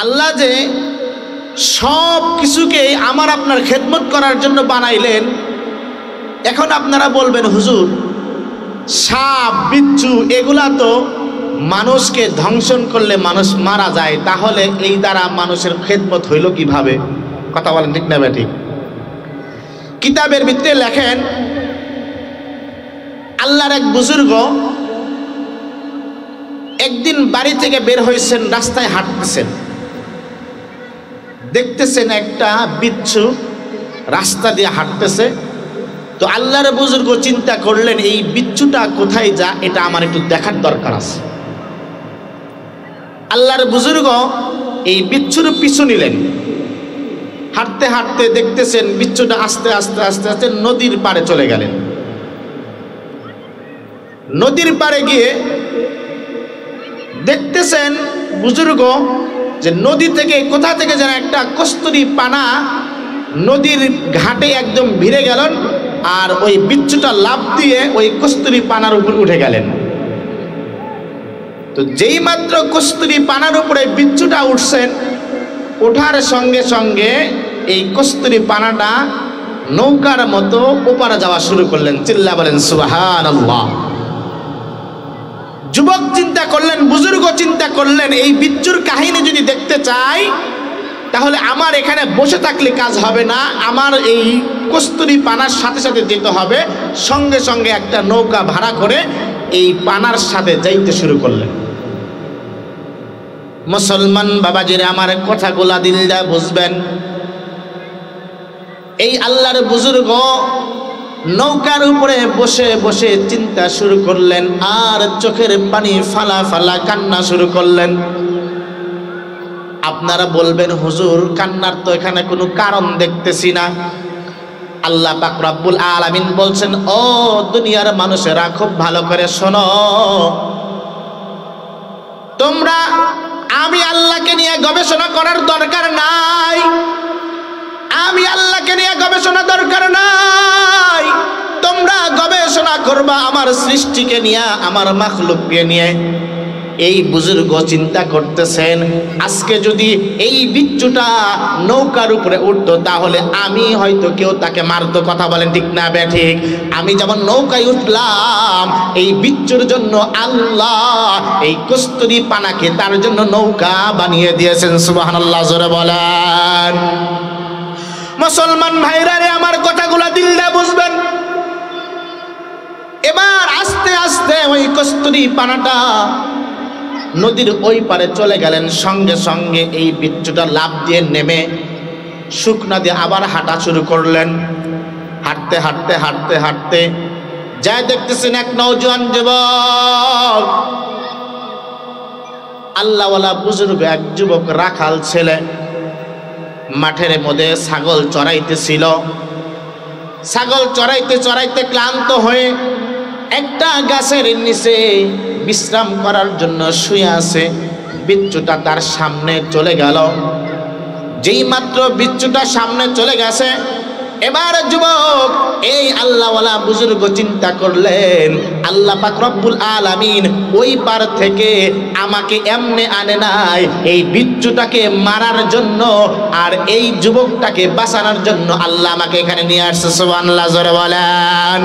আল্লাহ যে সব কিছুকে আমার আপনার খেদমত করার জন্য বানাইলেন, এখন আপনারা বলবেন হুজুর সাপ বিচ্ছু এগুলা তো মানুষকে ধ্বংসন করলে মানুষ মারা যায়, তাহলে এই দ্বারা মানুষের খেদমত হইল কিভাবে? কথা বলেন ঠিক না ঠিক? কিতাবের ভিতরে লেখেন আল্লাহর এক বুজুর্গ একদিন বাড়ি থেকে বের হয়েছেন, রাস্তায় হাঁটতেছেন, দেখতেছেন একটা বিচ্ছু রাস্তা দিয়ে হাঁটতেছে। তো আল্লাহর বুজুর্গ চিন্তা করলেন এই বিচ্ছুটা কোথায় যা, এটা আমার একটু দেখার দরকার আছে। আল্লাহর বুজুর্গ এই বিচ্ছুর পিছু নিলেন। হাঁটতে হাঁটতে দেখতেছেন বিচ্ছুটা আস্তে আস্তে আস্তে আস্তে নদীর পাড়ে চলে গেলেন। নদীর পাড়ে গিয়ে দেখতেছেন বুজুর্গ যে নদী থেকে কোথা থেকে যেন একটা কস্তুরী পানা নদীর ঘাটে একদম ভিড়ে গেলেন, আর ওই বিচ্ছুটা লাফ দিয়ে ওই কস্তুরী পানার উপর উঠে গেলেন। তো যেই মাত্র কস্তুরী পানার উপরে বিচ্ছুটা উঠছেন, ওঠার সঙ্গে সঙ্গে এই কস্তুরী পানাটা নৌকার মতো ওপারে যাওয়া শুরু করলেন। চিল্লা বলেন সুবহানাল্লাহ। যুবক চিন্তা করলেন, বুজুর্গ চিন্তা করলেন এই বিচ্ছুর কাহিনী যদি দেখতে চাই তাহলে আমার এখানে বসে থাকলে কাজ হবে না, আমার এই কস্তুরী পানার সাথে সাথে যেতে হবে। সঙ্গে সঙ্গে একটা নৌকা ভাড়া করে এই পানার সাথে যাইতে শুরু করলেন। মুসলমান বাবাজিরা আমার কথাগুলা দিল দা বুঝবেন। এই আল্লাহর বুজুর্গ নৌকার উপরে বসে বসে চিন্তা শুরু করলেন, আর চোখের পানি ফালা ফালা কান্না শুরু করলেন। আপনারা বলবেন হুজুর কান্নার তো এখানে কোনো কারণ দেখতেছি না। আল্লাহ পাক রব্বুল আলামিন বলছেন, ও দুনিয়ার মানুষেরা খুব ভালো করে শোনো, তোমরা আমি আল্লাহকে নিয়ে গবেষণা করার দরকার নাই, আমি আল্লাহকে নিয়ে গবেষণা দরকার নাই। তোমরা গবেষণা করবা আমার সৃষ্টিকে নিয়ে, আমার মাখলুককে নিয়ে। এই বুজুর্গ চিন্তা করতেছেন আজকে যদি এই বিচ্ছুটা নৌকার উপরে উঠতো তাহলে আমি হয়তো কেউ তাকে মারতো। কথা বলেন ঠিক না ঠিক? আমি যেমন নৌকায় উঠলাম, এই বিচ্ছুর জন্য আল্লাহ এই কস্তুরী পানাকে তার জন্য নৌকা বানিয়ে দিয়েছেন। সুবহানাল্লাহ জোরে বলেন। মুসলমান ভাইরা রে আমার কথাগুলা দিল দিয়ে বুঝবেন। এবার আস্তে আস্তে ওই কস্তুরী পানাটা নদীর ওই পারে চলে গেলেন। সঙ্গে সঙ্গে এই বিচ্ছুটা লাফ দিয়ে নেমে শুকনা দিয়ে আবার হাঁটা শুরু করলেন। হাঁটতে হাঁটতে হাঁটতে হাঁটতে যাই দেখতেছেন এক নওজোয়ান যুবক, আল্লাহওয়ালা বুজুর্গ এক যুবক, রাখাল ছেলে, মাঠের মধ্যে ছাগল চড়াইতেছিল। ছাগল চড়াইতে চড়াইতে ক্লান্ত হয়ে একটা গাছের নিচে বিশ্রাম করার জন্য শুয়ে আছে। বিচ্ছুটা তার সামনে চলে গেল। যেই মাত্র বিচ্ছুটা সামনে চলে গেছে, এবার যুবক এই আল্লাহওয়ালা বুজুর্গ চিন্তা করলেন আল্লাহ পাক রব্বুল আলামিন ওই পার থেকে আমাকে এমনে আনে নাই এই বিচ্ছুটাকে মারার জন্য, আর এই যুবকটাকে বাঁচানোর জন্য আল্লাহ আমাকে এখানে নিয়ে আসছে। সুবহানাল্লাহ জোরে বলেন।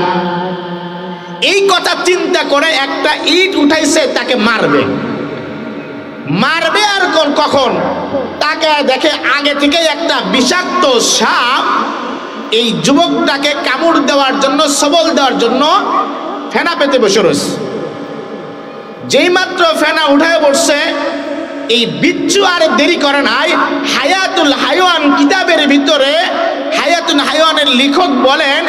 এই কথা চিন্তা করে একটা ইট উঠাইছে, তাকে মারবে। মারবে আর কখন? তাকে দেখে আগে থেকে একটা বিষাক্ত সাপ এই যুবকটাকে কামড় দেওয়ার জন্য, সবল দেওয়ার জন্য ফেনা পেতে বসে রয়েছে। যেই মাত্র ফেনা উঠায় বসছে, এই বিচ্ছু আর দেরি করে নাই। হায়াতুল হায়ওয়ান কিতাবের ভিতরে হায়াতুল হায়ওয়ানের লেখক বলেন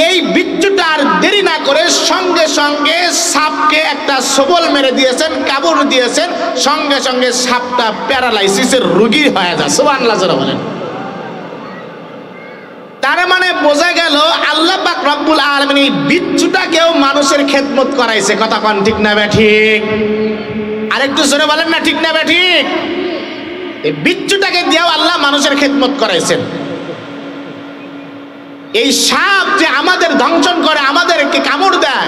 এই বিচ্ছুটা আর দেরি না করে সঙ্গে সঙ্গে সাপকে একটা সবল মেরে দিয়েছেন, কামড় দিয়েছেন। সঙ্গে সঙ্গে সাপটা প্যারালাইসিসের রোগী হয়ে যায়। সুবহানাল্লাহ যারা বলেন। তার মানে বোঝা গেল আল্লাহ পাক রব্বুল আলামিন এই বিচ্ছুটাকেও মানুষের খেদমত করাইছে। কথা কোন ঠিক না ঠিক? আরেকটু জোরে বলেন না ঠিক না ঠিক? এই বিচ্ছুটাকে দিয়েও আল্লাহ মানুষের খেদমত করাইছেন। এই সাপ যে আমাদের ধ্বংসন করে, আমাদেরকে কামড় দেয়,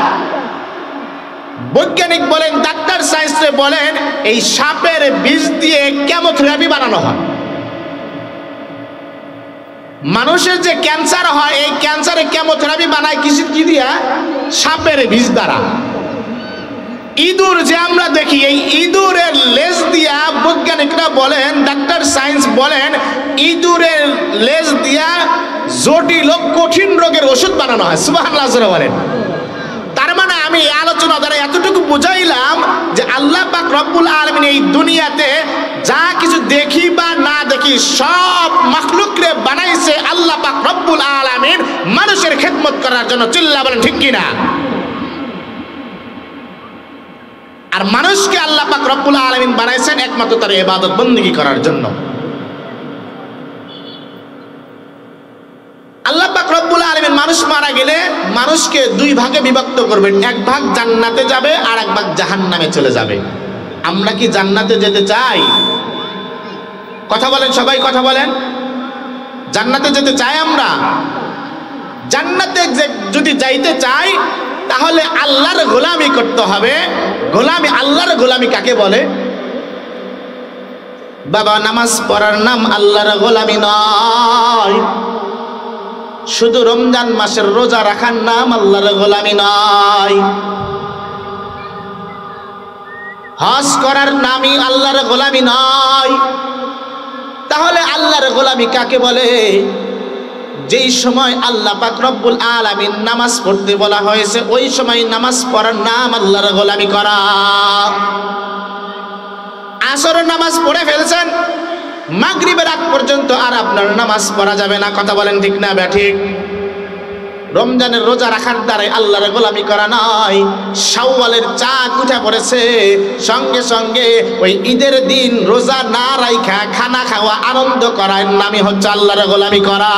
বৈজ্ঞানিক বলেন, ডাক্তার সায়েন্সে বলেন, এই সাপের বিষ দিয়ে কেমোথেরাপি বানানো হয়। মানুষের যে ক্যান্সার হয়, এই ক্যান্সারে কেমোথেরাপি বানায় কি দিয়া? সাপের বিষ দ্বারা। ইঁদুর যে আমরা দেখি, এই ইঁদুরের লেজ দিয়া বৈজ্ঞানিকরা বলেন, ডাক্তার সায়েন্স বলেন, ইঁদুরের লেজ দিয়া জটিল কঠিন রোগের ওষুধ বানানো হয়। সুবহানাল্লাহ বলেন। তার মানে আমি এই আলোচনা দ্বারা এতটুকু বুঝাইলাম যে আল্লাহ পাক রব্বুল আলামিন এই দুনিয়াতে যা কিছু দেখি বা না দেখি সব মাখলুকরে বানাইছে আল্লাহ পাক রব্বুল আলামিন মানুষের খেদমত করার জন্য। চিল্লা বলেন ঠিক কিনা? আর মানুষকে আল্লাহ পাক রব্বুল আলামিন বানাইছেন একমাত্র তার ইবাদত বندگی করার জন্য। আল্লাহ পাক রব্বুল আলামিন মানুষ মারা গেলে মানুষকে দুই ভাগে বিভক্ত করবেন, এক ভাগ জান্নাতে যাবে আর এক ভাগ জাহান্নামে চলে যাবে। আমরা কি জান্নাতে যেতে চাই? কথা বলেন সবাই, কথা বলেন। জান্নাতে যেতে চাই আমরা? জান্নাতে যদি যাইতে চাই তাহলে আল্লাহর গোলামি করতে হবে। গোলামি, আল্লাহর গোলামি কাকে বলে? বাবা, নামাজ পড়ার নাম আল্লাহর গোলামি নয়। শুধু রমজান মাসের রোজা রাখার নাম আল্লাহর গোলামি নয়। হজ করার নামই আল্লাহর গোলামি নয়। তাহলে আল্লাহর গোলামি কাকে বলে? যেই সময় আল্লাহ পাক রব্বুল আলামিন নামাজ পড়তে বলা হয়েছে ওই সময় নামাজ পড়ার নাম আল্লাহর গোলামি করা। আসরের নামাজ পড়ে ফেলছেন, মাগরিবের আগ পর্যন্ত আর আপনার নামাজ পড়া যাবে না। কথা বলেন ঠিক না ব্যাঠিক? রমজানের রোজা রাখার দ্বারাই আল্লাহর গোলামি করা নয়। শাওয়ালের চাঁদ উঠে পড়েছে, সঙ্গে সঙ্গে ওই ঈদের দিন রোজা না রাইখা খানা খাওয়া, আনন্দ করার নামই হচ্ছে আল্লাহর গোলামি করা।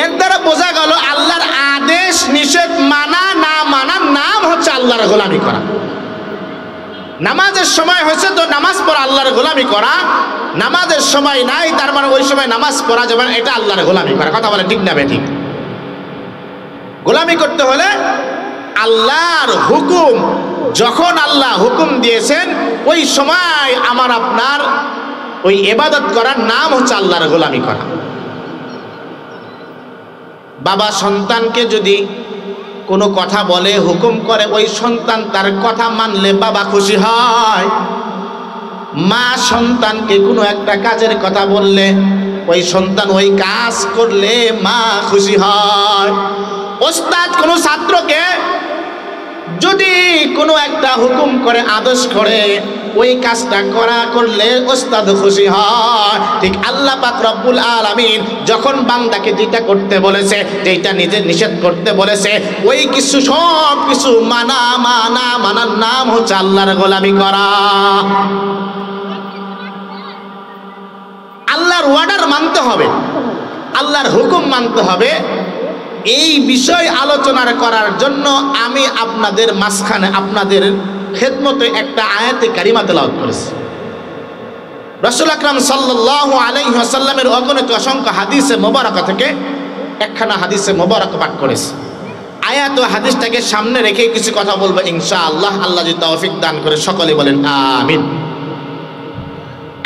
এর দ্বারা বোঝা গেল আল্লাহর আদেশ নিষেধ মানা না মানার নাম হচ্ছে আল্লাহর গোলামি করা। নামাজের সময় হয়েছে তো নামাজ পড়া আল্লাহর গোলামি করা, নামাজের সময় নাই তার মানে ওই সময় নামাজ পড়া যাবে না, এটা আল্লাহর গোলামি করা। কথা বলে ঠিক না বেঠিক? গোলামি করতে হলে আল্লাহর হুকুম, যখন আল্লাহ হুকুম দিয়েছেন ওই সময় আমার আপনার ওই ইবাদত করার নাম হচ্ছে আল্লাহর গোলামি করা। বাবা সন্তানকে যদি কোনো কথা বলে, হুকুম করে, ওই সন্তান তার কথা মানলে বাবা খুশি হয়। মা সন্তানকে কোনো একটা কাজের কথা বললে, ওই সন্তান ওই কাজ করলে মা খুশি হয়। ওস্তাদ কোনো ছাত্রকে যদি কোনো একটা হুকুম করে, আদেশ করে, ওই কাজটা করলে ওস্তাদ খুশি হয়। ঠিক আল্লাহ পাক রব্বুল আলামিন যখন বান্দাকে যেটা করতে বলেছে, যেটা নিজে নিষেধ করতে বলেছে, ওই কিছু সব কিছু মানার নাম হচ্ছে আল্লাহর গোলামি করা। আল্লাহর ওয়ার্ডার মানতে হবে, আল্লাহর হুকুম মানতে হবে। এই বিষয় আলোচনা করার জন্য আমি আপনাদের মাঝখানে আপনাদের খেদমতে একটা আয়াতে কারিমা তেলাওয়াত করেছি। রাসূল আকরাম সাল্লাল্লাহু আলাইহি ওয়াসাল্লামের অগণিত অসংখ্য হাদিসে মোবারকা থেকে একখানা হাদিসে মোবারক পাঠ করেছি। আয়াত ও হাদিসটাকে সামনে রেখে কিছু কথা বলবো ইনশাআল্লাহ। আল্লাহ যদি তৌফিক দান করে সকলে বলেন আমিন।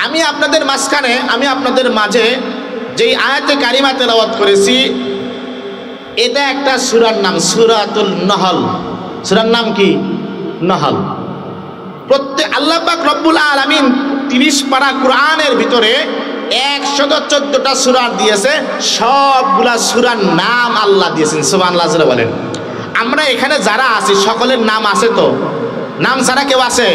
আমি আপনাদের মাঝখানে, আমি আপনাদের মাঝে যেই আয়াতে কারিমা তেলাওয়াত করেছি, এটা একটা সূরার নাম সূরাতুল নহল। সূরার নাম কি? নহল। প্রত্যেক আল্লাহ পাক রব্বুল আলামিন 30 পারা কোরআনের ভিতরে 114টা সূরা দিয়েছে, সবগুলা সূরার নাম আল্লাহ দিয়েছেন। সুবহানাল্লাহ বলেন। আমরা এখানে যারা আছি সকলের নাম আছে তো? নাম ছাড়া কেউ আছে?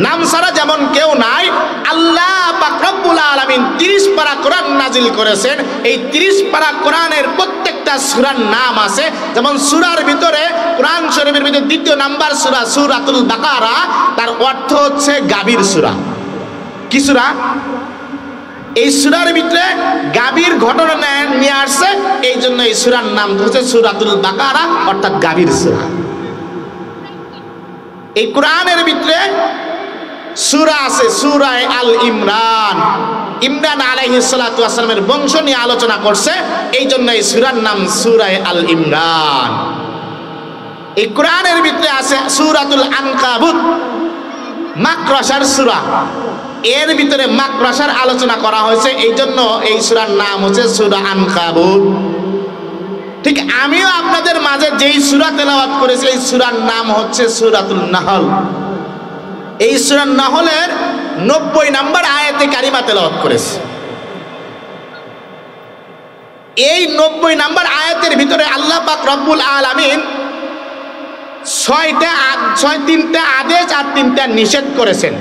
নাম ছাড়া যেমন কেউ নাই। আল্লাহ পাক রব্বুল আলামিন 30 পারা কোরআন নাজিল করেছেন। এই 30 পারা কোরআনের প্রত্যেকটা সূরার নাম আছে। যেমন সূরার ভিতরে, কোরআন শরীফের ভিতরে 2 নাম্বার সূরা সূরাতুল বাকারা, তার অর্থ হচ্ছে গাভীর সূরা। কি সূরা? এই সূরার ভিতরে গাভীর ঘটনা নিয়ে আসছে, এই জন্য এই সূরার নাম হচ্ছে সূরাতুল বাকারা, অর্থাৎ গাভীর সূরা। এই কোরআনের ভিতরে সূরা আছে সূরা আল ইমরান। ইমরান আলাইহিস সালাতু ওয়াস সালামের বংশ নিয়ে আলোচনা করছে, এই জন্য এই সূরার নাম সূরা আল ইমরান। এই কোরআনের ভিতরে আছে সূরাতুল আনকাবুত, মাকড়সার সূরা। এর ভিতরে মাকড়সার আলোচনা করা হয়েছে, এই জন্য এই সূরার নাম হচ্ছে সূরা আনকাবুত। ঠিক আমিও আপনাদের মাঝে যেই সূরা তেলাওয়াত করেছি এই সূরার নাম হচ্ছে সূরাতুল নাহল। এই সূরা নাহলের 90 নম্বর আয়াতে কারিমা তেলাওয়াত করেছি। এই 90 নম্বর আয়াতের ভিতরে আল্লাহ পাক রব্বুল আলামিন 3টা আদেশ আর 3টা নিষেধ করেছেন।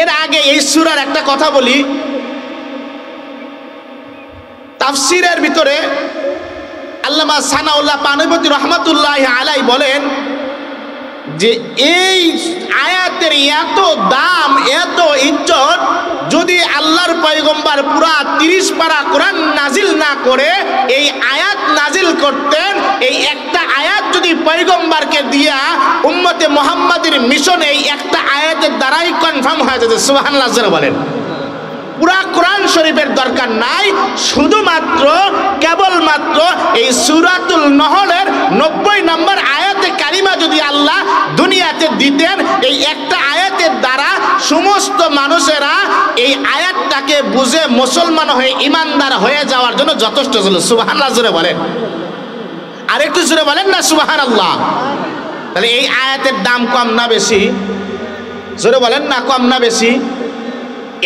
এর আগে এই সূরার একটা কথা বলি, তাফসীরের ভিতরে আল্লামা সানাউল্লাহ পানিপতি রহমাতুল্লাহি আলাইহি বলেন যে এই আয়াতের এত দাম, এত ইজ্জত, যদি আল্লাহর পয়গম্বর পুরা 30 পারা কোরআন নাজিল না করে এই আয়াত নাজিল করতেন, এই একটা আয়াত যদি পয়গম্বরকে দিয়া উম্মতে মুহাম্মাদের মিশন এই একটা আয়াতের দ্বারাই কনফার্ম হয়ে যেত। সুবহানাল্লাহ বলেন। পুরা কোরআন শরীফের দরকার নাই, শুধুমাত্র কেবলমাত্র এই সূরাতুল নহলের 90 নম্বর আয়াতে কারিমা যদি আল্লাহ দুনিয়াতে দিতেন, এই একটা আয়াতের দ্বারা সমস্ত মানুষেরা এই আয়াতটাকে বুঝে মুসলমান হয়ে ইমানদার হয়ে যাওয়ার জন্য যথেষ্ট ছিল। সুবহানাল্লাহ জোরে বলেন, আর একটু জোরে বলেন না সুবহানাল্লাহ। তাহলে এই আয়াতের দাম কম না বেশি? জোরে বলেন না, কম না বেশি?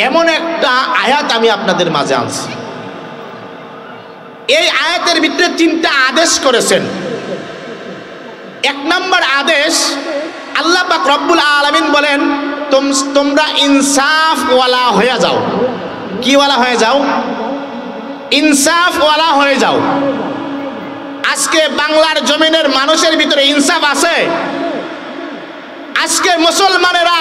এমন একটা আয়াত আমি আপনাদের মাঝে আনছি। এই আয়াতের ভিতরে 3টা আদেশ করেছেন। 1 নম্বর আদেশ, আল্লাহ পাক রব্বুল আলামিন বলেন তোমরা ইনসাফ ওয়ালা হয়ে যাও। কি ওয়ালা হয়ে যাও? ইনসাফ ওয়ালা হয়ে যাও। আজকে বাংলার জমিনের মানুষের ভিতরে ইনসাফ আছে? আজকে মুসলমানেরা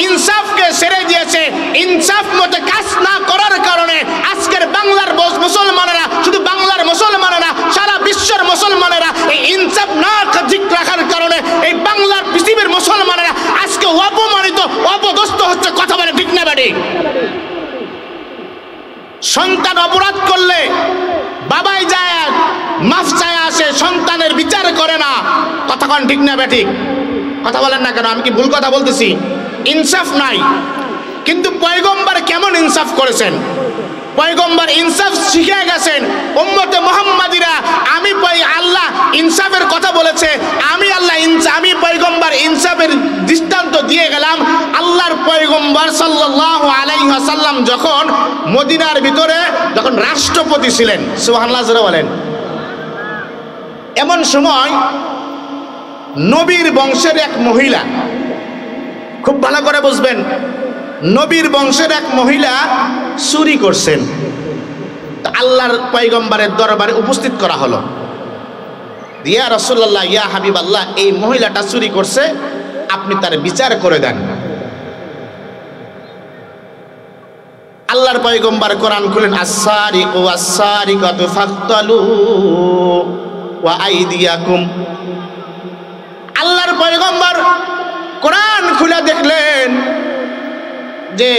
ইনসাফকে ছেড়ে দিয়েছে। ইনসাফ মতো কাজ না করার কারণে আজকের বাংলার মুসলমানেরা, শুধু বাংলার মুসলমানেরা, সারা বিশ্বের মুসলমানেরা এই ইনসাফ না ঠিক রাখার কারণে এই বাংলার পৃথিবীর মুসলমানেরা আজকে অপমানিত, অপদস্থ হচ্ছে। কথা বলে ঠিক না বেঠিক? সন্তান অপরাধ করলে বাবাই যায় মাফ চায় আসে, সন্তানের বিচার করে না। কথা কোন ঠিক না বেঠিক? কথা বলেন না কেন? আমি কি ভুল কথা বলতেছি? ইনসাফ নাই। কিন্তু পয়গম্বর কেমন ইনসাফ করেছেন? পয়গম্বর ইনসাফ শিখে গেছেন। উম্মতে মুহাম্মাদিরা, আল্লাহ ইনসাফের কথা বলেছে, আমি পয়গম্বর ইনসাফের দৃষ্টান্ত দিয়ে গেলাম। আল্লাহর পয়গম্বর সাল্লাল্লাহু আলাইহি ওয়াসাল্লাম যখন মদিনার ভিতরে যখন রাষ্ট্রপতি ছিলেন, সুবহানাল্লাহ বলেন, এমন সময় নবীর বংশের এক মহিলা, খুব ভালো করে বুঝবেন, নবীর বংশের এক মহিলা চুরি করছেন। আল্লাহর পয়গম্বরের দরবারে উপস্থিত করা হলো। ইয়া রাসূলুল্লাহ, ইয়া হাবিবাল্লাহ, এই মহিলাটা চুরি করছে, আপনি তার বিচার করে দেন। আল্লাহর পয়গম্বর কোরআন খুলেন, আস-সারিকু ওয়াস-সারিকাতু ফাকতালু ওয়া আইদিয়াকুম। আল্লাহর পয়গম্বর কোরআন খুলে দেখলেন যে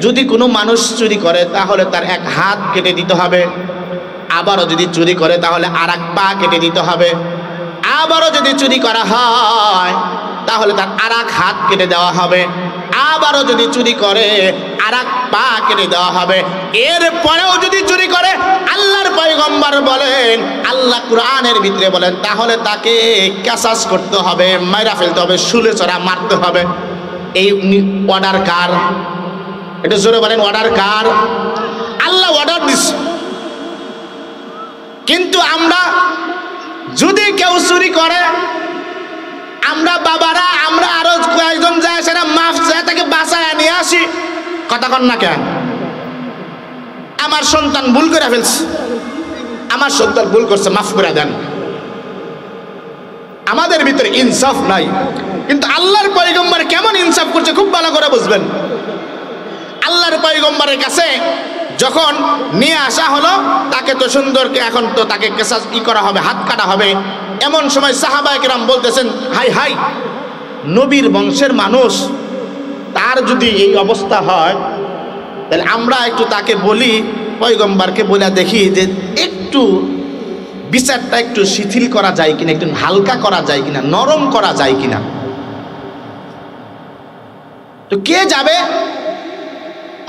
যদি কোনো মানুষ চুরি করে তাহলে তার এক হাত কেটে দিতে হবে, আবারও যদি চুরি করে তাহলে আর এক পা কেটে দিতে হবে, আবারও যদি চুরি করা হয় তাহলে তার আর এক হাত কেটে দেওয়া হবে, আবারও যদি চুরি করে আর এক পা কেটে দেওয়া হবে। এরপরেও যদি চুরি করে, আল্লাহর পয়গম্বর বলেন, আল্লাহ কোরআনের ভিতরে বলেন, তাহলে তাকে কেসাস করতে হবে, মাইরা ফেলতে হবে, শুলে চড়া মারতে হবে। এই অর্ডার কার? এটা জোরে বলেন, অর্ডার কার? আল্লাহ অর্ডার দিচ্ছে। কিন্তু আমরা যদি কেউ চুরি করে, আমরা বাবারা, আমরা আরো কয়েকজন যায়, সেটা মাফ চায়, তাকে বাঁচায় নিয়ে আসি। কথা কন না কেন? আমার সন্তান ভুল করে ফেলছে, আমার সন্তান ভুল করছে, মাফ করে দেন। আমাদের ভিতরে ইনসাফ নাই। কিন্তু আল্লাহর পয়গম্বর কেমন ইনসাফ করছে খুব ভালো করে বুঝবেন। আল্লাহর পয়গম্বরের কাছে যখন নিয়ে আসা হলো, তাকে তো সুন্দরকে এখন তো তাকে কেসাস করা হবে, হাত কাটা হবে। এমন সময় সাহাবায়ে কেরাম বলতেছেন, হাই হাই, নবীর বংশের মানুষ, তার যদি এই অবস্থা হয় তাহলে আমরা একটু তাকে বলি, পয়গম্বরকে বলে দেখি যে একটু বিচারটা একটু শিথিল করা যায় কিনা, একটু হালকা করা যায় কিনা, নরম করা যায় কিনা। তো কে যাবে?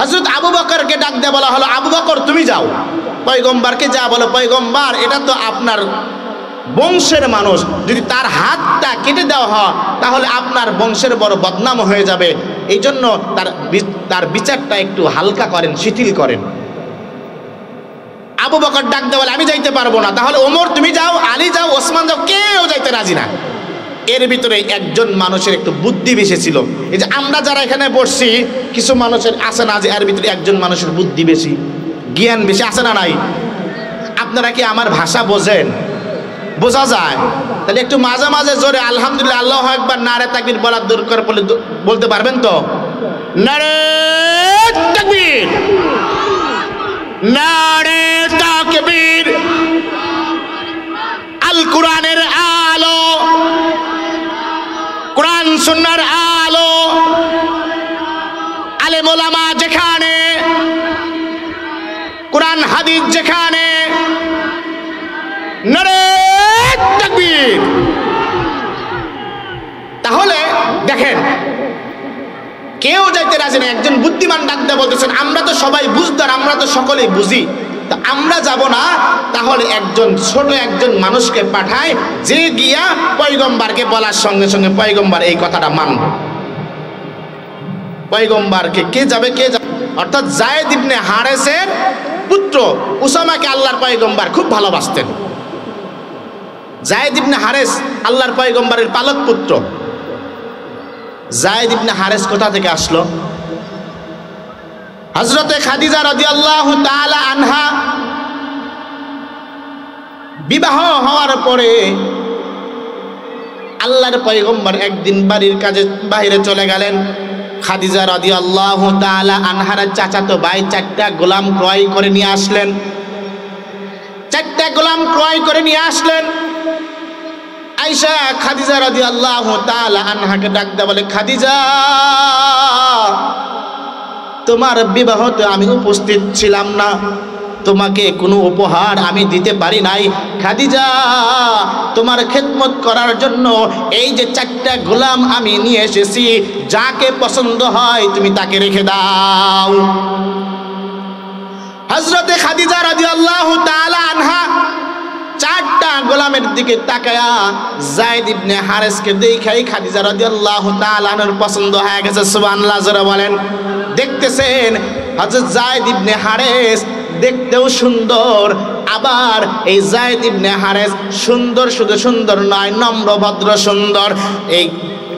হযরত আবু বকরকে ডাক দিয়ে বলা হলো, আবু বকর তুমি যাও। পয়গম্বরকে যা বলো, পয়গম্বর এটা তো আপনার বংশের মানুষ, যদি তার হাতটা কেটে দেওয়া হয় তাহলে আপনার বংশের বড় বদনাম হয়ে যাবে, এই জন্য তার বিচারটা একটু হালকা করেন, শিথিল করেন। আবু বকর ডাক দিয়ে বলে, আমি যাইতে পারবো না। তাহলে ওমর তুমি যাও, আলী যাও, ওসমান যাও, কেউ যাইতে রাজি না। এর ভিতরে একজন মানুষের একটু বুদ্ধি বেশি ছিল। এই যে আমরা যারা এখানে বসছি, কিছু মানুষের আছে না যে এর ভিতরে একজন মানুষের বুদ্ধি বেশি, জ্ঞান বেশি, আছে না নাই? আপনারা কি আমার ভাষা বোঝেন? বোঝা যায়? তাহলে একটু মাঝে মাঝে জোরে আলহামদুলিল্লাহ, আল্লাহু আকবার, নারে তাকবীর বলার দরকার পড়লে বলতে পারবেন তো? নারে তাকবীর, নারে তাকবীর। আল কোরআনের আলো, কোরআন সুন্নাহর আলো, আলেম ওলামা যেখানে, কোরআন হাদিস যেখানে, নারে তাকবীর। তাহলে দেখেন, কেউ যাইতে রাজি না। একজন বুদ্ধিমান ডাক দিয়ে বলতেছেন, আমরা তো সবাই বুঝদার, আমরা তো সকলেই বুঝি, তা আমরা যাব না। তাহলে ছোট একজন মানুষকে পাঠায়, যে গিয়া পয়গম্বরকে বলার সঙ্গে সঙ্গে পয়গম্বর এই কথাটা মানবে। পয়গম্বরকে কে যাবে? অর্থাৎ যায়েদ ইবনে হারেসের পুত্র উসামাকে আল্লাহর পয়গম্বর খুব ভালোবাসতেন। যায়েদ ইবনে হারেস আল্লাহর পয়গম্বরের পালক পুত্র। যায়েদ ইবনে হারেস কোথা থেকে আসলো? হযরতে খাদিজা রাদিয়াল্লাহু তাআলা আনহা বিবাহ হওয়ার পরে আল্লাহর পয়গম্বর একদিন বাড়ির কাজে বাইরে চলে গেলেন। খাদিজা রাদিয়াল্লাহু তাআলা আনহার চাচাতো ভাই 4টা গোলাম ক্রয় করে নিয়ে আসলেন। 4টা গোলাম ক্রয় করে নিয়ে আসলেন। আয়েশা খাদিজা রাদিয়াল্লাহু তাআলা আনহাকে ডাক দিয়ে বলে, খাদিজা, তোমার বিবাহতে আমি উপস্থিত ছিলাম না, তোমাকে কোনো উপহার আমি দিতে পারি নাই। খাদিজা, তোমার খেদমত করার জন্য এই যে 4টা গোলাম আমি নিয়ে এসেছি, যাকে পছন্দ হয় তুমি তাকে রেখে দাও। হযরতে খাদিজা রাদিয়াল্লাহু তাআলা আনহা 4টা গোলামের দিকে তাকায়া যায়েদ ইবনে হারেসকে দেখাই খাদিজা রাদিয়াল্লাহু তাআলা আনহার পছন্দ হয়ে গেছে। সুবহানাল্লাহ, জোরে বলেন। দেখতেছেন হযরত যায়েদ ইবনে হারেস দেখতেও সুন্দর, আবার এই যায়েদ ইবনে হারেস সুন্দর, শুধু সুন্দর নয়, নম্র ভদ্র সুন্দর। এই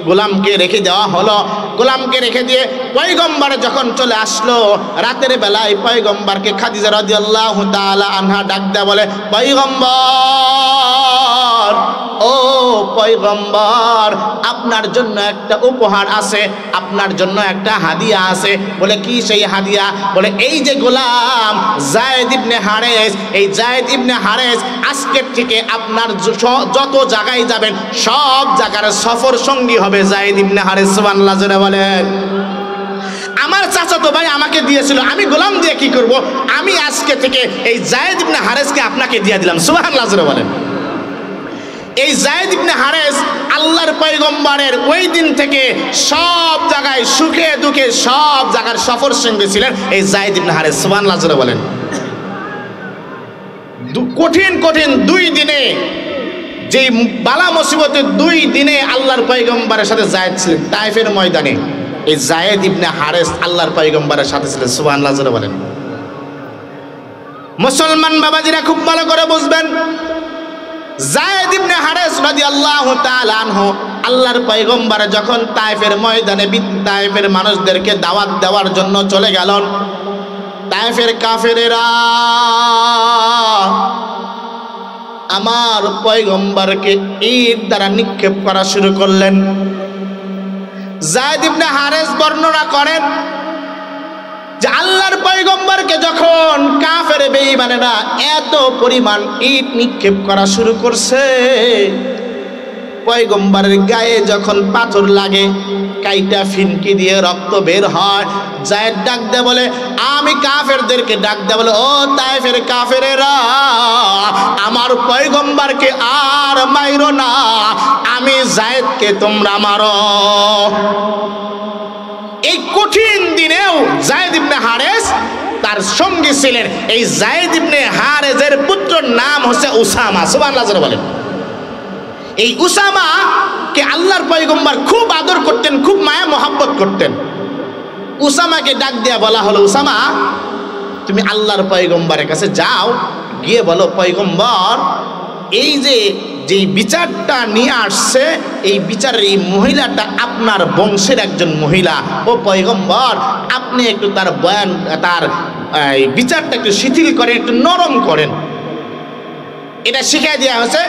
গোলামকে রেখে দেওয়া হলো। গোলামকে রেখে দিয়ে পয়গম্বর যখন চলে আসলো, রাতের বেলায় পয়গম্বরকে খাদিজা রাদিয়াল্লাহু তাআলা আনহা ডাক দেয়া বলে, পয়গম্বর, ও পয়গম্বর, আপনার জন্য একটা উপহার আছে, আপনার জন্য একটা হাদিয়া আছে। বলে কি সেই হাদিয়া? বলে এই যে গোলাম যায়েদ ইবনে হারেস, এই যায়েদ ইবনে হারেস আজকের থেকে আপনার যত জায়গায় যাবেন সব জায়গার সফর সঙ্গী হবে যায়েদ ইবনে হারেস। সুবহানাল্লাহ, জোরে বলেন। আমার চাচাতো ভাই আমাকে দিয়েছিল, আমি গোলাম দিয়ে কি করব? আমি আজকে থেকে এই যায়েদ ইবনে হারেসকে আপনাকে দিয়ে দিলাম। সুবহানাল্লাহ, জোরে বলেন। এই যায়েদ ইবনে হারেস আল্লাহর পয়গম্বরের ওই দিন থেকে সব জায়গায় সুখে দুঃখে সব জায়গার সফর সঙ্গী ছিলেন এই যায়েদ ইবনে হারেস। সুবহানাল্লাহ, জোরে বলেন। কঠিন কঠিন 2 দিনে, যেই বালা মুসিবতের 2 দিনে আল্লাহর পয়গম্বরের সাথে যায়েদ ছিলেন তায়েফের ময়দানে। এই যায়েদ ইবনে হারেস আল্লাহর পয়গম্বরের সাথে ছিলেন। সুবহানাল্লাহ, জোরে বলেন। মুসলমান বাবাজিরা খুব ভালো করে বুঝবেন, যায়েদ ইবনে হারেস রাদিয়াল্লাহু তাআলা আনহু আল্লাহর পয়গম্বর যখন তায়েফের ময়দানে তায়েফের মানুষদেরকে দাওয়াত দেওয়ার জন্য চলে গেলেন, তায়েফের কাফেরেরা আমার পয়গম্বরকে ইট দ্বারা নিক্ষেপ করা শুরু করলেন। যায়েদ ইবনে হারেস বর্ণনা করেন যে আল্লাহর পয়গম্বরকে যখন কাফের বেঈমানেরা এত পরিমাণ ইট নিক্ষেপ করা শুরু করছে, পয়গম্বরের গায়ে যখন পাথর লাগে, কাইটা ফিনকি দিয়ে রক্ত বের হয়, যায়েদ ডাক দেয় বলে, আমি কাফেরদেরকে ডাক দেয়া বলে, ও তায়েফের কাফেরেরা, আমার পয়গম্বরকে আর মাইরো না, আমি যায়েদকে তোমরা মারো। এই কঠিন দিনেও যায়েদ ইবনে হারেস তার সঙ্গী ছিলেন। এই যায়েদ ইবনে হারেসের পুত্র নাম হচ্ছে উসামা। সুবহানাল্লাহ বলেন। এই উসামা কে আল্লাহর পয়গম্বর খুব আদর করতেন, খুব মায়া মোহাব্বত করতেন। উসামাকে ডাক দেয়া বলা হলো, উসামা তুমি আল্লাহর পয়গম্বরের কাছে যাও, গিয়ে বলো পয়গম্বর এই যে বিচারটা নিয়ে আসছে, এই বিচারের এই মহিলাটা আপনার বংশের একজন মহিলা। ও পয়গম্বর আপনি একটু তার বয়ান, তার বিচারটা একটু শিথিল করেন, একটু নরম করেন। এটা শিখিয়ে দেওয়া হয়েছে,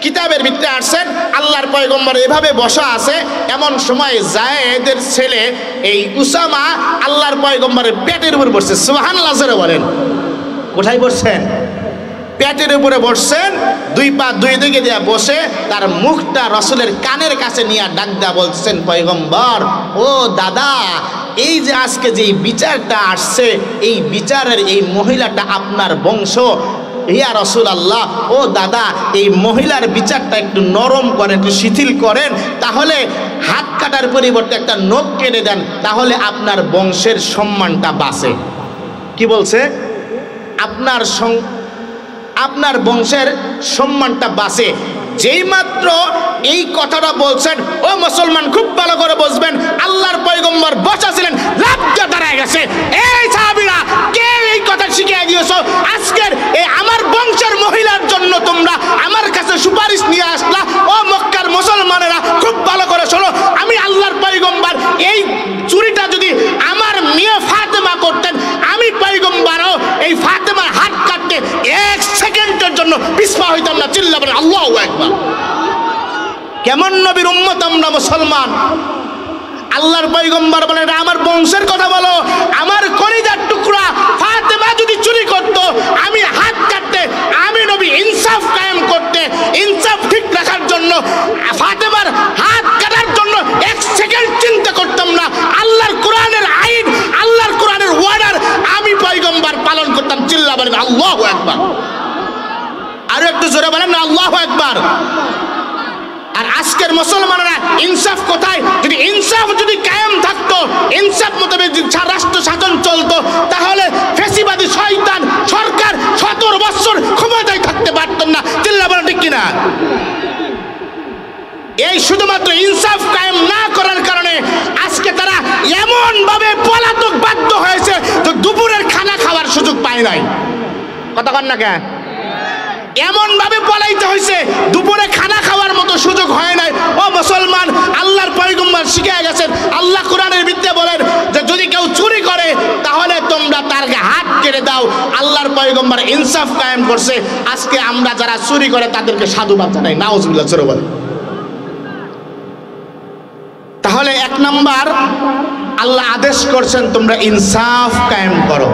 কিতাবের ভিতরে আসছেন। আল্লাহর পয়গম্বর এভাবে বসা আছে, এমন সময় যায়েদের ছেলে এই উসামা আল্লাহর পয়গম্বরের পেটের উপর বসছে। সুবহানাল্লাহ বলেন। কোথায় বসছেন? পেটের উপরে বসছেন, দুই পা দুই দিকে দিয়ে বসে তার মুখটা রসুলের কানের কাছে নিয়ে ডাক দেয়া বলছেন, পয়গম্বর ও দাদা, এই যে আজকে যে বিচারটা আসছে, এই বিচারের এই মহিলাটা আপনার বংশ। ইয়া রাসূলুল্লাহ, ও দাদা এই মহিলার বিচারটা একটু নরম করেন, একটু শিথিল করেন, তাহলে হাত কাটার পরিবর্তে একটা নখ কেটে দেন, তাহলে আপনার বংশের সম্মানটা বাঁচে। কি বলছে? আপনার বংশের সম্মানটা বাঁচে। যেই মাত্র এই কথাটা বলছেন, ও মুসলমান খুব ভালো করে বুঝবেন, আল্লাহর পয়গম্বর বসা ছিলেন, লাফটা দাঁড়ায় গেছে। এই সাহাবীরা কে এই কথা শিখিয়ে দিয়েছো? আজকের এই আমার বংশের মহিলার জন্য তোমরা আমার কাছে সুপারিশ নিয়ে আসলা। ও মক্কার মুসলমানেরা খুব ভালো করে শোনো, আমি আল্লাহর পয়গম্বর এই চুরিটা যদি আমার মেয়ে ফাতেমা করতেন, আমি পয়গম্বরও এই ফাতেমার হাত কাটতে এক সেকেন্ডের জন্য পিছপা হইতাম না। চিল্লা বলেন আল্লাহু আকবার। কেমন নবীর উম্মত আমরা মুসলমান। আল্লাহর পয়গম্বর বলেন, আমার বংশের কথা বলো, আমার কলিজার টুকরা ফাতেমা যদি চুরি করত, আমি হাত কাটতে, আমি নবী ইনসাফ কায়েম করতে, ইনসাফ ঠিক রাখার জন্য ফাতেমার হাত কাটার জন্য এক সেকেন্ড চিন্তা করতাম না। আল্লাহর কোরআনের আইন, আল্লাহর কোরআনের ওয়ার্ডার আমি পয়গম্বর পালন করতাম। চিল্লা বলেন আল্লাহু আকবার। আরো একটু জোরে বলেন না আল্লাহু আকবার। আর আজকের মুসলমানরা ইনসাফ কোথায়? যদি ইনসাফ যদি কায়েম থাকতো, ইনসাফ মোতাবেক রাষ্ট্র শাসন চলতো, তাহলে ফ্যাসিবাদী শয়তান সরকার ৭০ বছর ক্ষমতায় থাকতে পারতেন না। চিল্লা বলেন ঠিক কিনা? এই শুধুমাত্র ইনসাফ কায়েম না করার কারণে আজকে তারা এমন ভাবে পলাতক বাধ্য হয়েছে, তো দুপুরের খানা খাওয়ার সুযোগ পায় নাই। কথা কন না কেন? এমন ভাবে পলাইতে হয়েছে, দুপুরে খানা খাওয়ার মতো সুযোগ হয় নাই। ও মুসলমান, আল্লাহর পয়গম্বর শিখিয়ে গেছেন, আল্লাহ কোরআনের ভিতরে বলেন যে যদি কেউ চুরি করে তাহলে তোমরা তার হাত কেটে দাও। আল্লাহর পয়গম্বর ইনসাফ কায়েম করছে। আজকে আমরা যারা চুরি করে তাদেরকে সাধুবাদ জানাই। নাউজুবিল্লাহ জোরে বলেন। তাহলে এক নাম্বার আল্লাহ আদেশ করছেন তোমরা ইনসাফ কায়েম করো।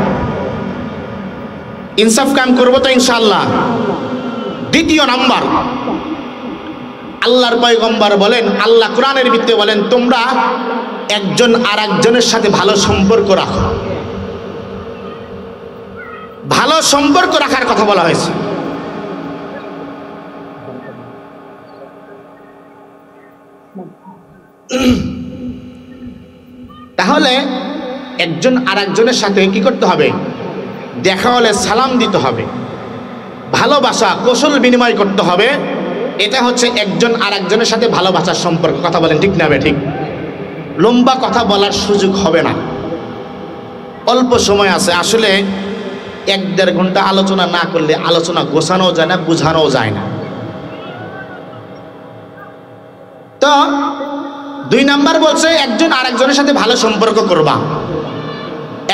ইনসাফ কায়েম করবো তো ইনশাআল্লাহ। দ্বিতীয় নাম্বার, আল্লাহর পয়গম্বর বলেন, আল্লাহ কোরআনের ভিতরে বলেন, তোমরা একজন আর একজনের সাথে ভালো সম্পর্ক রাখো। ভালো সম্পর্ক রাখার কথা বলা হয়েছে। তাহলে একজন আর একজনের সাথে কি করতে হবে? দেখা হলে সালাম দিতে হবে, ভালোবাসা কৌশল বিনিময় করতে হবে। এটা হচ্ছে একজন আর একজনের সাথে ভালোবাসার সম্পর্ক। কথা বলেন ঠিক না? ঠিক। লম্বা কথা বলার সুযোগ হবে না, অল্প সময় আছে। আসলে ১-১.৫ ঘন্টা আলোচনা না করলে আলোচনা গোছানো যায় না, বুঝানো যায় না। তো ২ নাম্বার বলছে একজন আর একজনের সাথে ভালো সম্পর্ক করবা।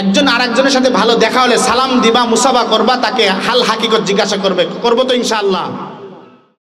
একজন আর একজনের সাথে ভালো দেখা হলে সালাম দিবা, মুসাফা করবা, তাকে হাল হাকিকত জিজ্ঞাসা করবে। করবো তো ইনশাআল্লাহ।